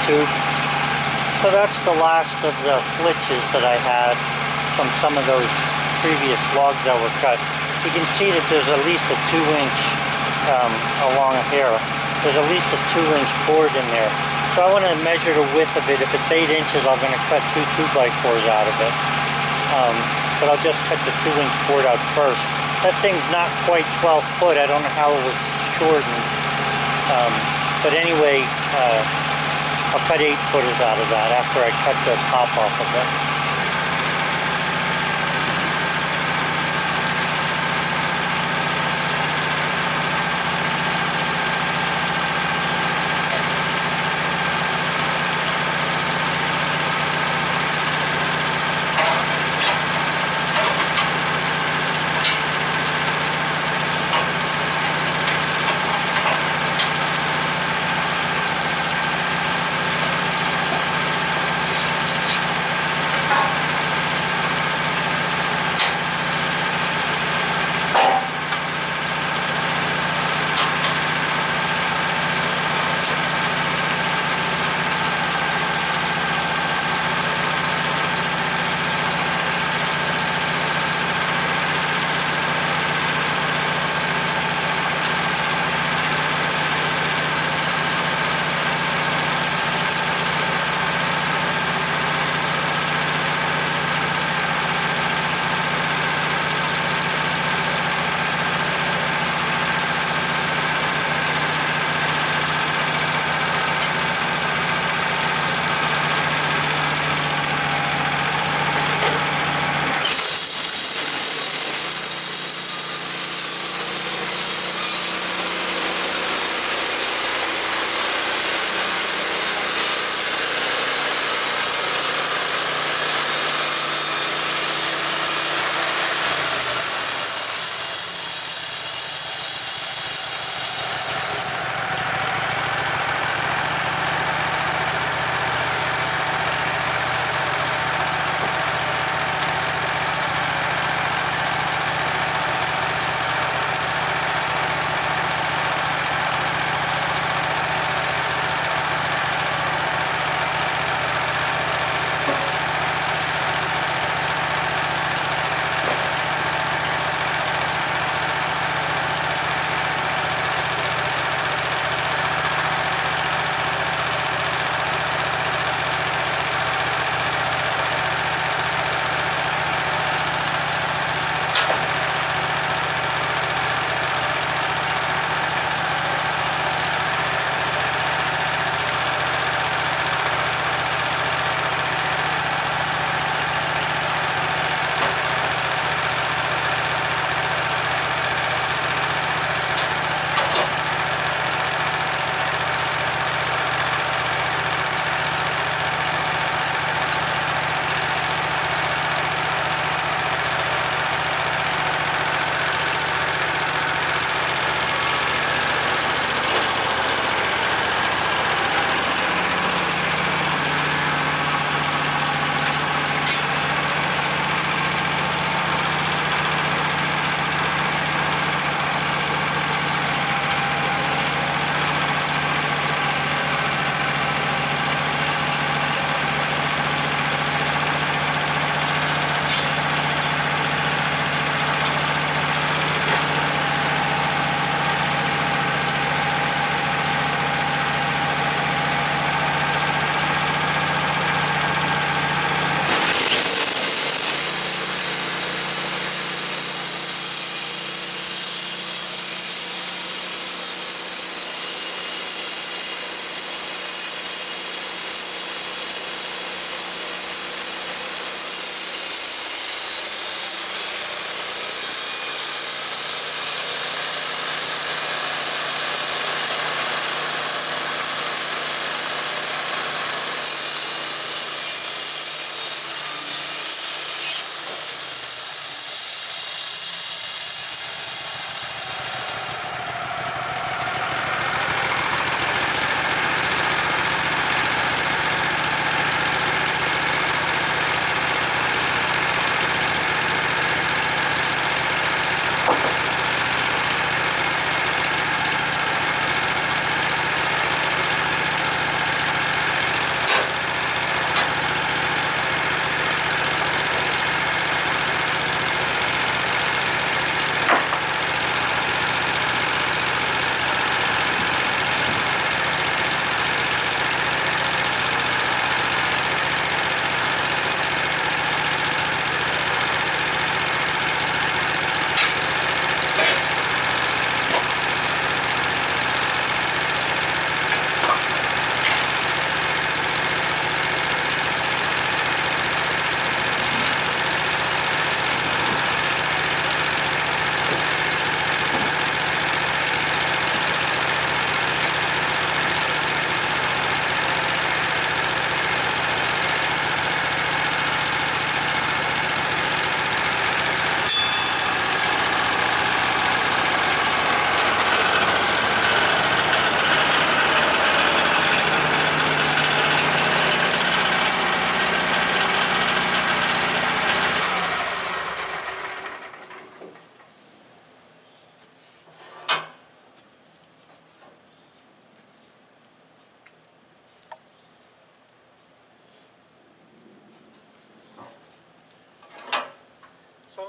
tube. So that's the last of the flitches that I had from some of those previous logs that were cut. You can see that there's at least a 2-inch along here. There's at least a 2-inch board in there. So I want to measure the width of it. If it's 8 inches, I'm going to cut 2 2x4s out of it. But I'll just cut the 2-inch board out first. That thing's not quite 12 foot. I don't know how it was shortened. But anyway, I'll cut 8 footers out of that after I cut the top off of it.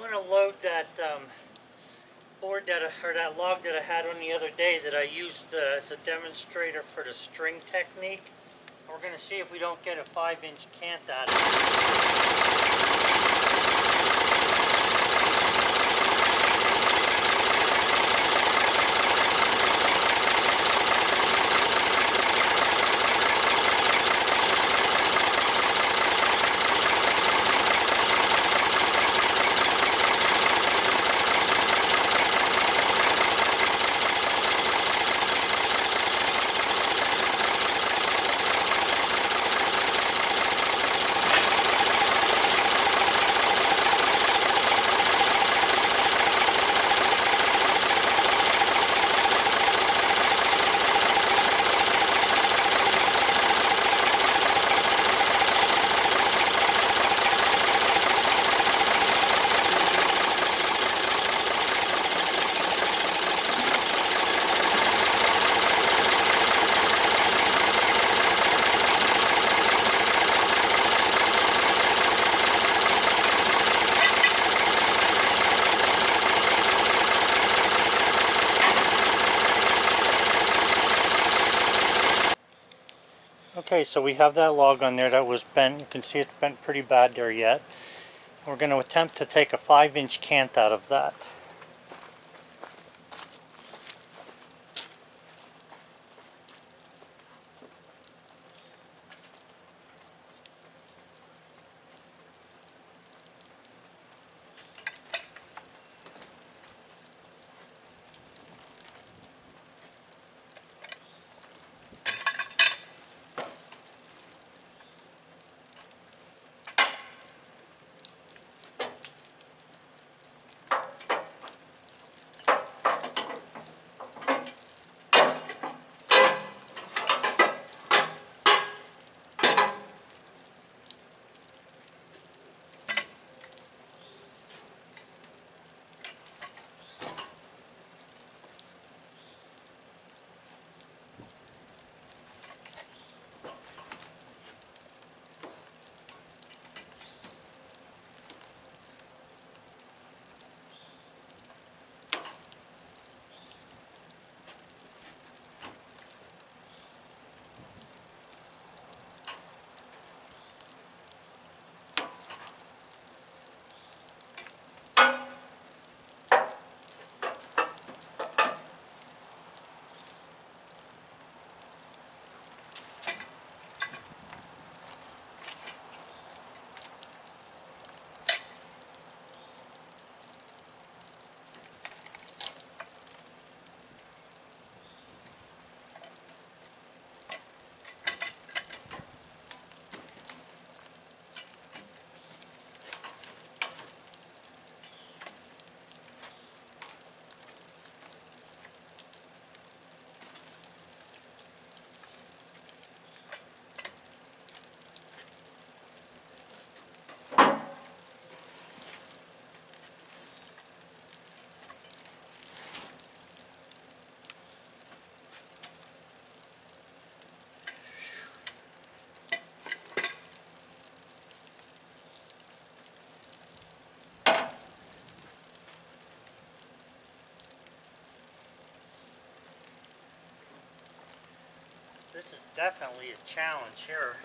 I'm going to load that board or that log that I had on the other day that I used as a demonstrator for the string technique. We're going to see if we don't get a 5-inch cant out of it. Okay, so we have that log on there that was bent. You can see it's bent pretty bad there yet. We're going to attempt to take a 5-inch cant out of that. This is definitely a challenge here.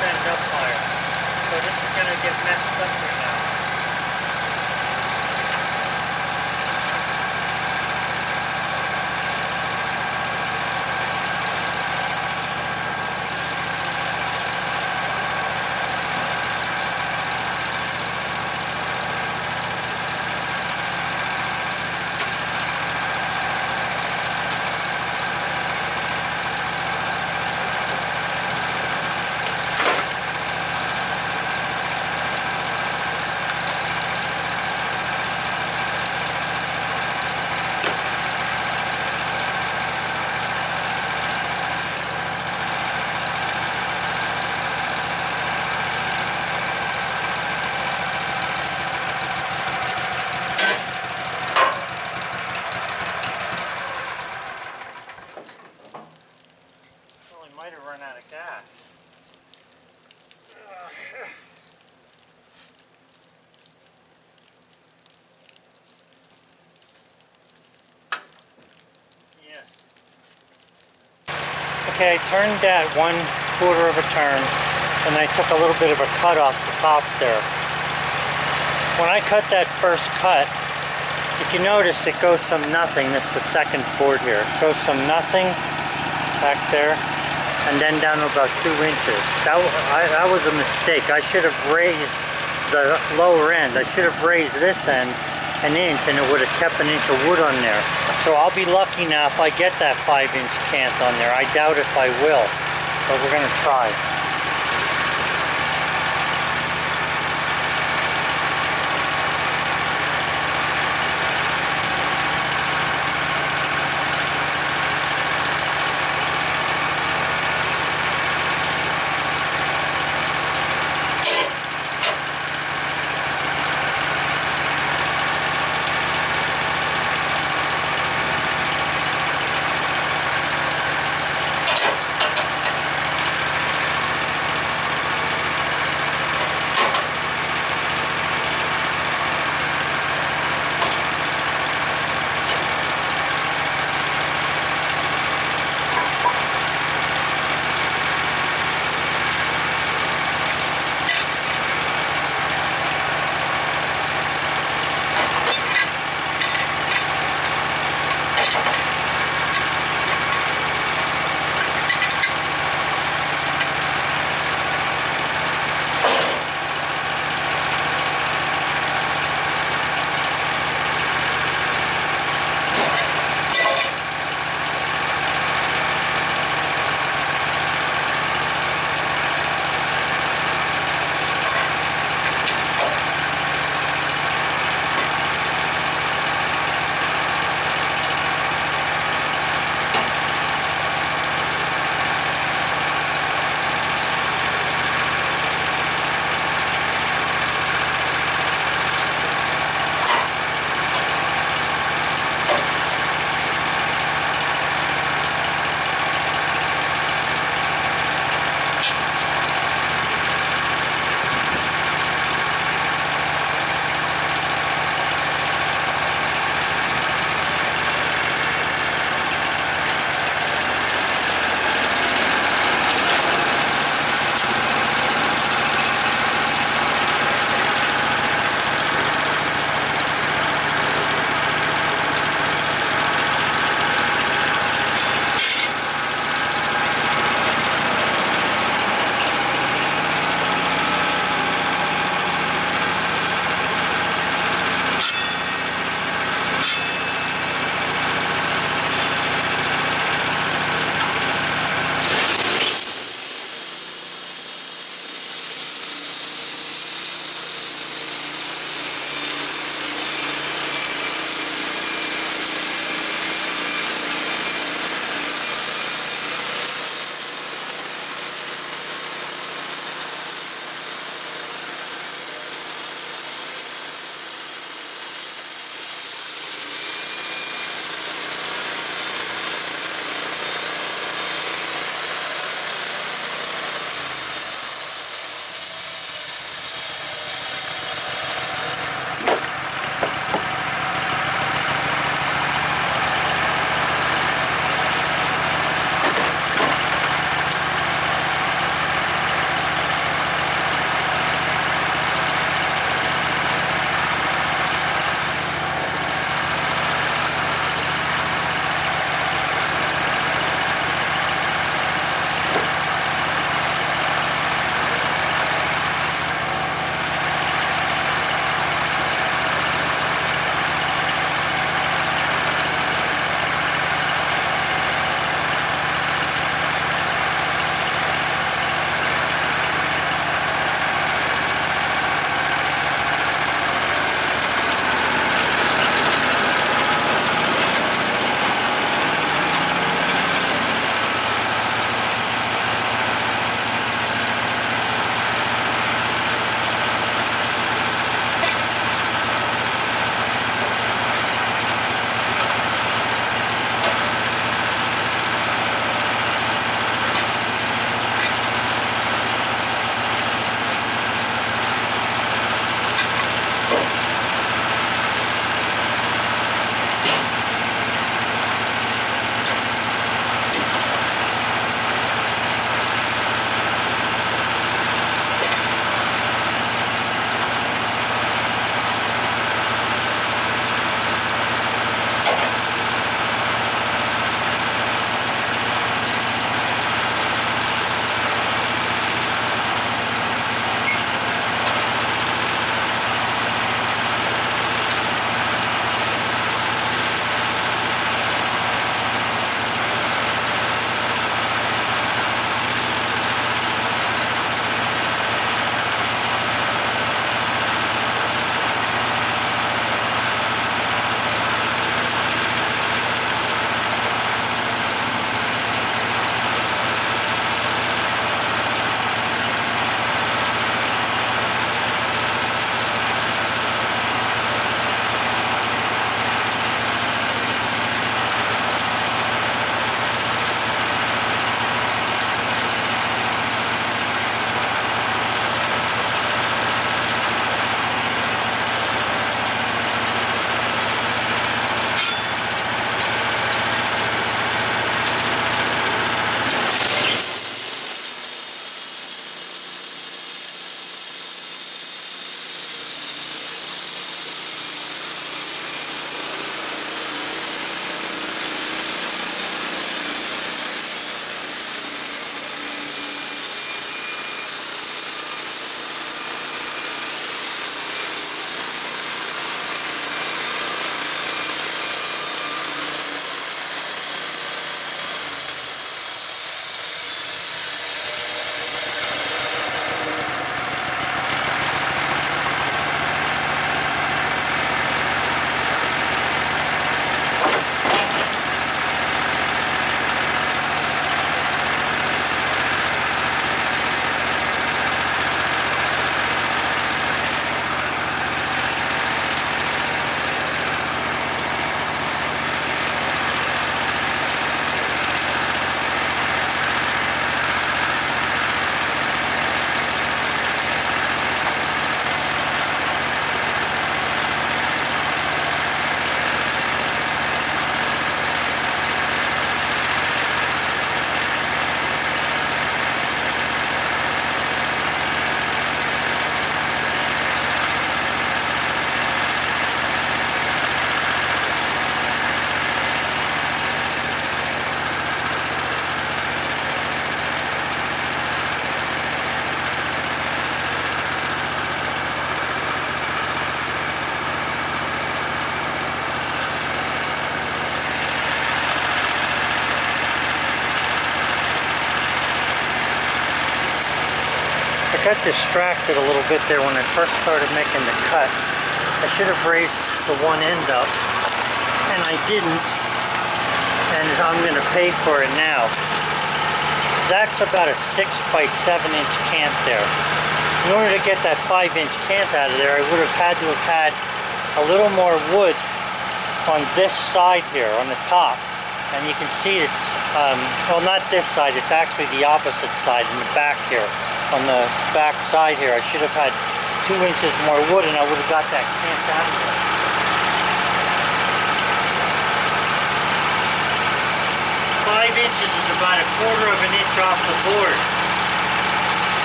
bend up higher. So this is going to get messed up here now. Might have run out of gas. Yeah. Okay, I turned that 1/4 of a turn and I took a little bit of a cut off the top there. When I cut that first cut, if you notice it goes from nothing, that's the second board here, it goes from nothing back there and then down to about 2 inches. That was a mistake. I should have raised the lower end. I should have raised this end an inch and it would have kept an inch of wood on there. So I'll be lucky now if I get that 5-inch cant on there. I doubt if I will, but we're going to try. I got distracted a little bit there when I first started making the cut. I should have raised the one end up, and I didn't, and I'm going to pay for it now. That's about a 6 by 7 inch cant there. In order to get that 5 inch cant out of there, I would have had to have had a little more wood on this side here, on the top. And you can see it's, well, not this side, it's actually the opposite side, in the back here. On the back side here, I should have had 2 inches more wood, and I would have got that cant out of there. 5 inches is about 1/4 of an inch off the board.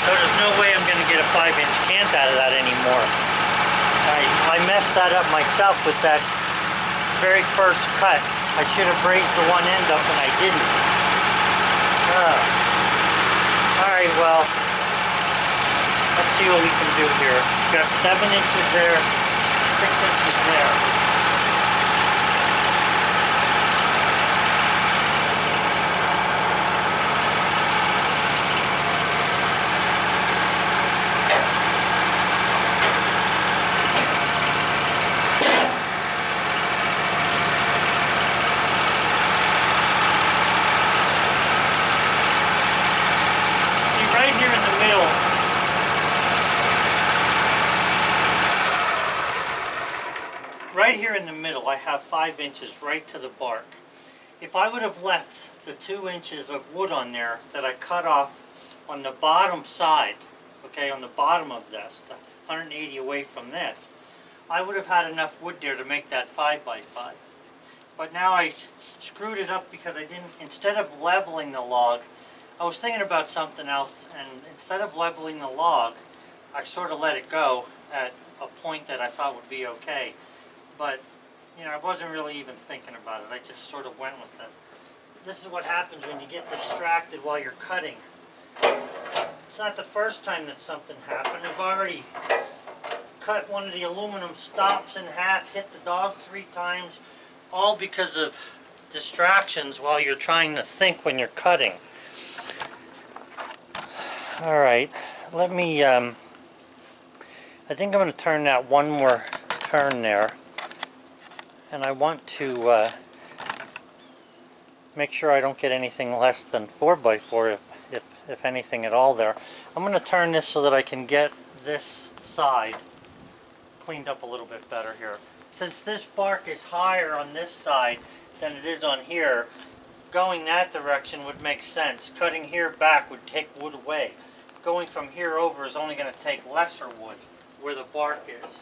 So there's no way I'm going to get a 5 inch cant out of that anymore. I messed that up myself with that very first cut. I should have raised the one end up and I didn't. Alright, well, let's see what we can do here. We've got 7 inches there, 6 inches there. Right here in the middle, I have 5 inches right to the bark. If I would have left the 2 inches of wood on there that I cut off on the bottom side, okay, on the bottom of this, the 180 away from this, I would have had enough wood there to make that 5 by 5. But now I screwed it up because I didn't, instead of leveling the log, I was thinking about something else, and instead of leveling the log, I sort of let it go at a point that I thought would be okay. But, you know, I wasn't really even thinking about it. I just sort of went with it. This is what happens when you get distracted while you're cutting. It's not the first time that something happened. I've already cut one of the aluminum stops in half, hit the dog 3 times, all because of distractions while you're trying to think when you're cutting. Alright, let me, I think I'm going to turn that one more turn there. And I want to make sure I don't get anything less than 4 by 4, if anything at all there. I'm going to turn this so that I can get this side cleaned up a little bit better here. Since this bark is higher on this side than it is on here, going that direction would make sense. Cutting here back would take wood away. Going from here over is only going to take lesser wood where the bark is.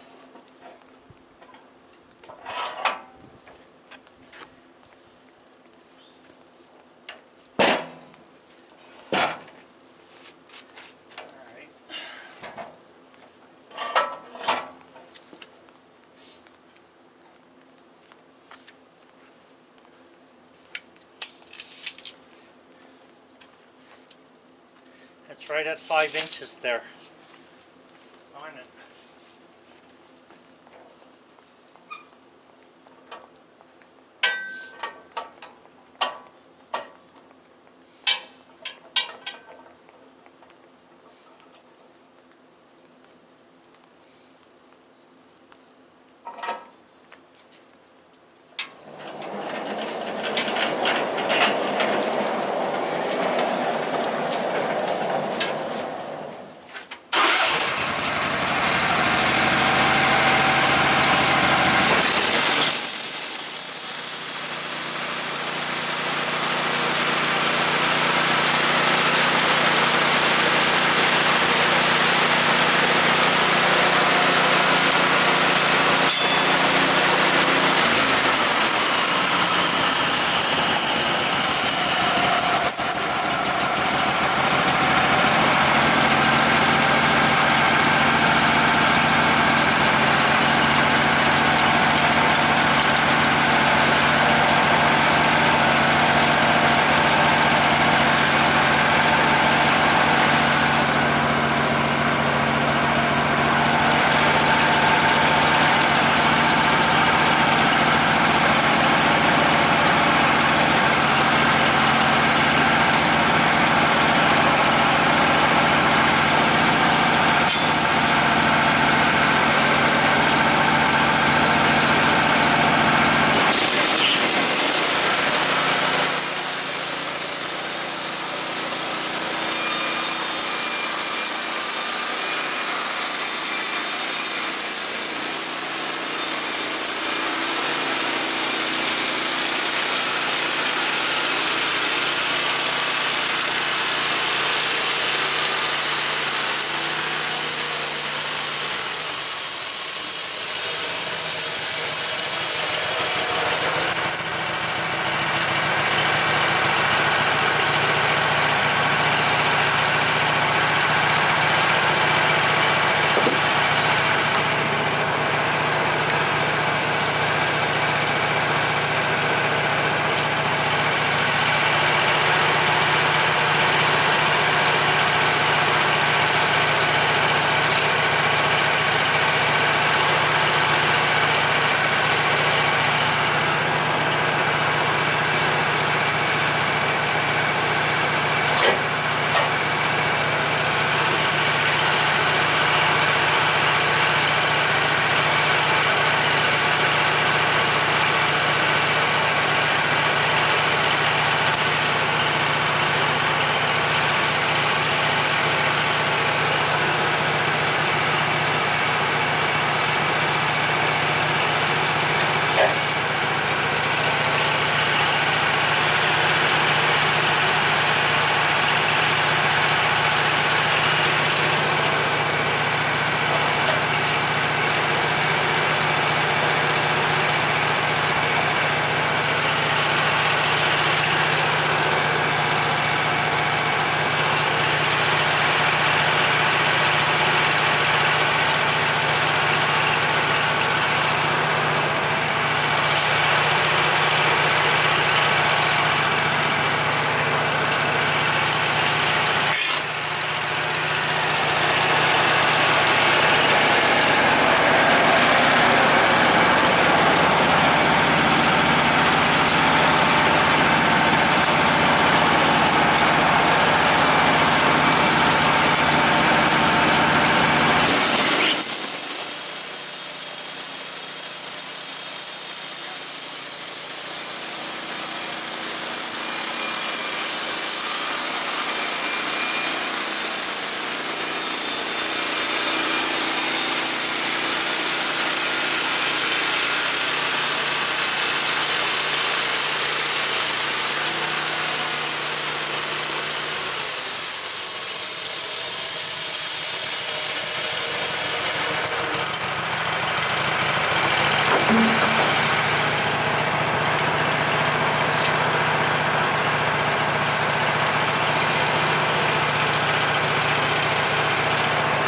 It's right at 5 inches there. Darn it.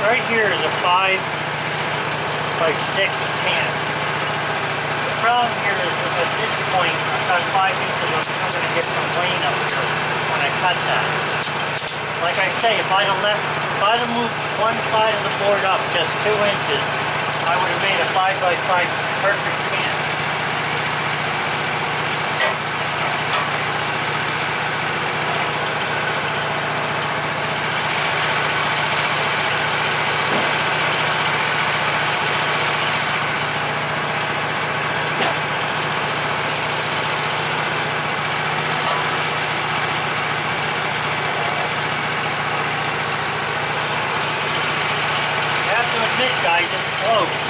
right here is a 5x6 cant. The problem here is that at this point, about 5 inches, I'm going to get some rain up here when I cut that. Like I say, if I'd have moved one side of the board up just 2 inches, I would have made a 5x5 perfect cant. Guys, it's close.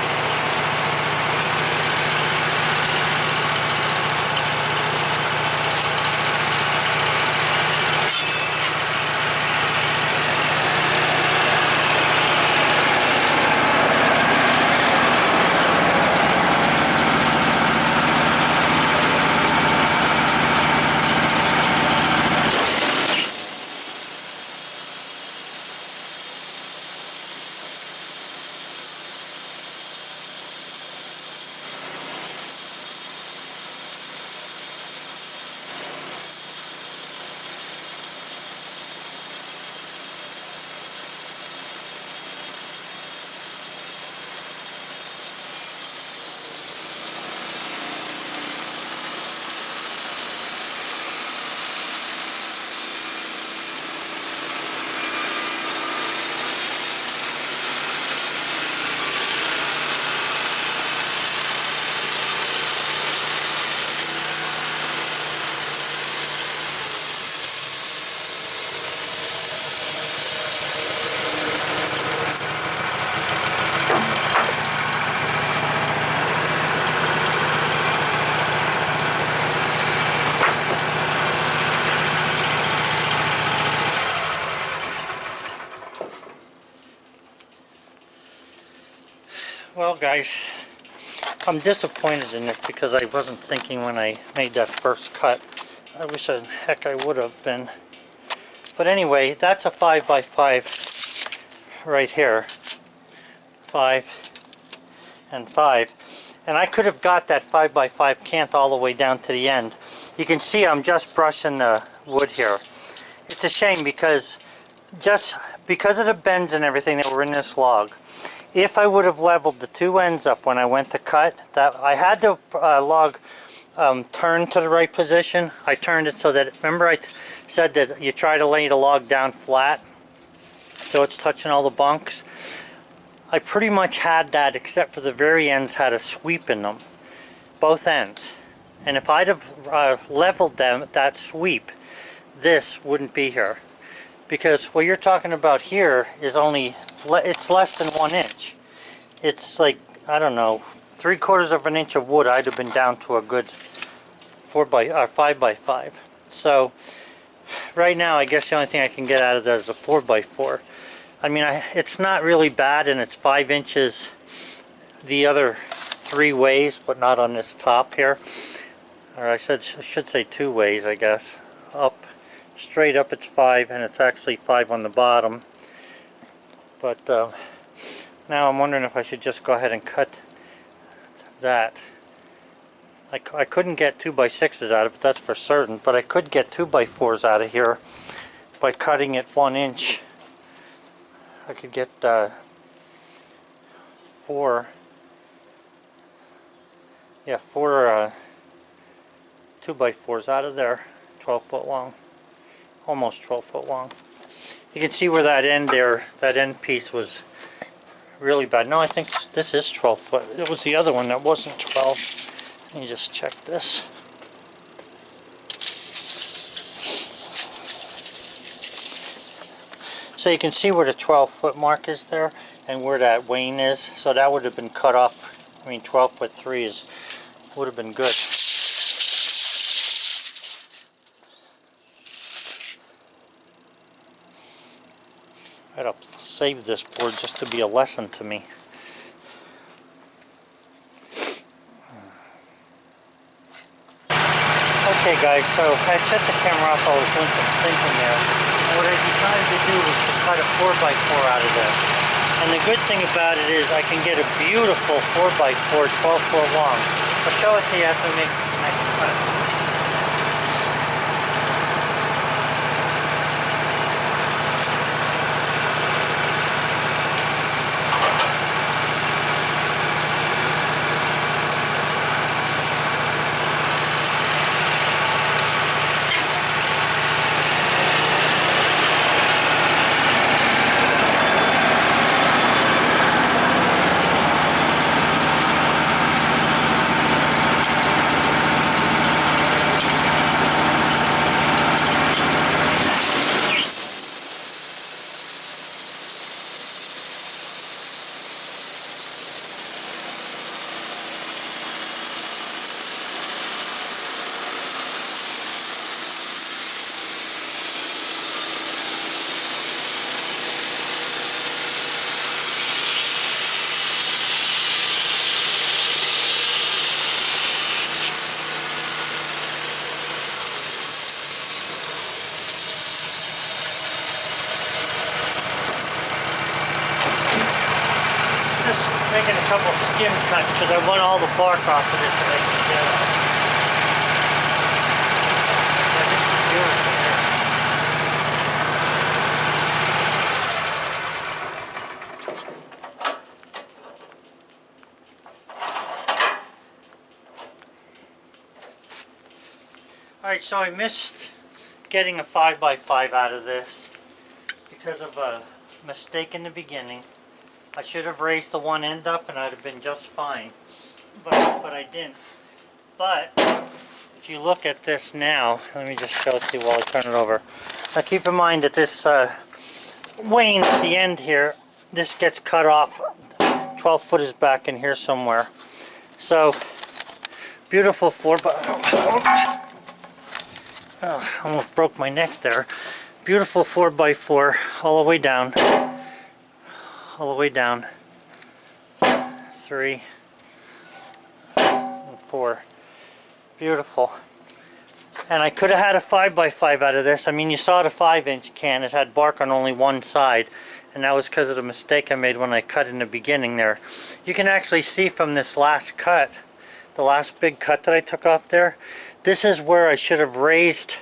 Well guys, I'm disappointed in it because I wasn't thinking when I made that first cut. I wish heck I would have been. But anyway, that's a 5x5 right here. 5 and 5. And I could have got that 5x5 cant all the way down to the end. You can see I'm just brushing the wood here. It's a shame because because of the bends and everything that were in this log, if I would have leveled the two ends up when I went to cut, that I had the log turn to the right position. I turned it so that, remember I said that you try to lay the log down flat so it's touching all the bunks. I pretty much had that, except for the very ends had a sweep in them, both ends. And if I'd have leveled them, that sweep, this wouldn't be here. Because what you're talking about here is only, it's less than 1 inch. It's like, I don't know, 3/4 of an inch of wood. I'd have been down to a good 5x5. So right now I guess the only thing I can get out of that is a 4x4. I mean, it's not really bad, and it's 5 inches the other 3 ways, but not on this top here. Or I should say 2 ways, I guess. Up. Straight up it's 5, and it's actually 5 on the bottom. But now I'm wondering if I should just go ahead and cut that. I couldn't get 2x6s out of it, that's for certain, but I could get 2x4s out of here by cutting it 1 inch. I could get 4 2x4s out of there, 12 foot long. Almost 12 foot long. You can see where that end there, that end piece was really bad. No, I think this is 12 foot. It was the other one that wasn't 12. Let me just check this. So you can see where the 12 foot mark is there and where that wane is. So that would have been cut off. I mean, 12 foot 3 would have been good. I gotta save this board just to be a lesson to me. Okay guys, so I shut the camera off. I was doing some thinking there. And what I decided to do was to cut a 4x4 out of this. And the good thing about it is I can get a beautiful 4x4, 12-foot long. I'll show it to you after we make this next cut. Just making a couple skim cuts because I want all the bark off of this that I can get off. Yeah, this is beautiful here. Alright, so I missed getting a 5x5 out of this because of a mistake in the beginning. I should have raised the one end up and I'd have been just fine, but I didn't. But if you look at this now, let me just show it to you while I turn it over. Now keep in mind that this wane at the end here, this gets cut off. 12 foot is back in here somewhere. So beautiful 4x4. Oh, almost broke my neck there. Beautiful 4x4 all the way down. All the way down. 3 and 4. Beautiful. And I could have had a 5x5 out of this. I mean, you saw the 5-inch can. It had bark on only one side. And that was because of the mistake I made when I cut in the beginning there. You can actually see from this last cut, the last big cut that I took off there, this is where I should have raised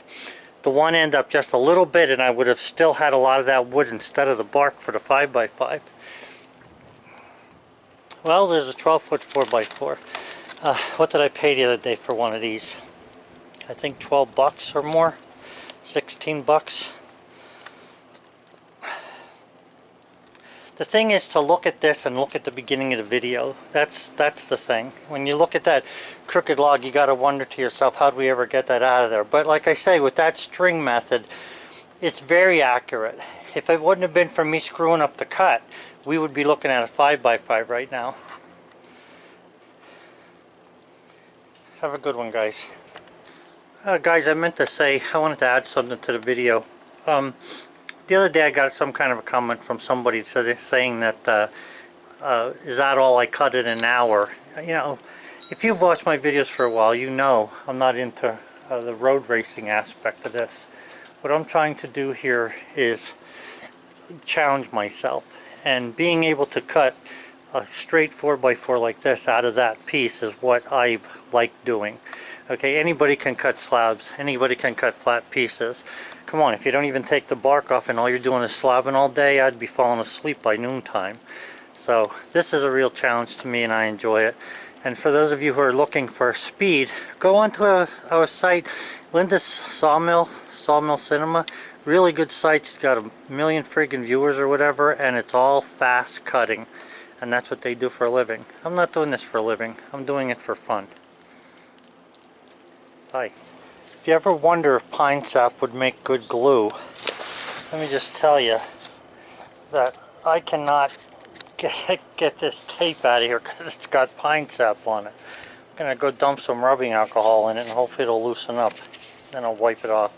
the one end up just a little bit and I would have still had a lot of that wood instead of the bark for the 5x5. Well, there's a 12-foot 4x4. What did I pay the other day for one of these? I think 12 bucks or more. 16 bucks. The thing is to look at this and look at the beginning of the video. That's the thing. When you look at that crooked log, you got to wonder to yourself, how do we ever get that out of there? But like I say, with that string method, it's very accurate. If it wouldn't have been for me screwing up the cut, we would be looking at a 5x5 right now. Have a good one, guys. Guys, I meant to say, I wanted to add something to the video. The other day I got some kind of a comment from somebody saying that, is that all I cut in an hour? You know, if you've watched my videos for a while, you know I'm not into the road racing aspect of this. What I'm trying to do here is challenge myself. And being able to cut a straight 4x4 like this out of that piece is what I like doing. Okay, anybody can cut slabs, anybody can cut flat pieces. Come on, if you don't even take the bark off and all you're doing is slabbing all day, I'd be falling asleep by noontime. So this is a real challenge to me and I enjoy it. And for those of you who are looking for speed, go onto our site, Linda's Sawmill Cinema. Really good site. She's got 1 million friggin' viewers or whatever, and it's all fast cutting. And that's what they do for a living. I'm not doing this for a living. I'm doing it for fun. Bye. If you ever wonder if pine sap would make good glue, let me just tell you that I cannot get this tape out of here because it's got pine sap on it. I'm going to go dump some rubbing alcohol in it and hopefully it'll loosen up. Then I'll wipe it off.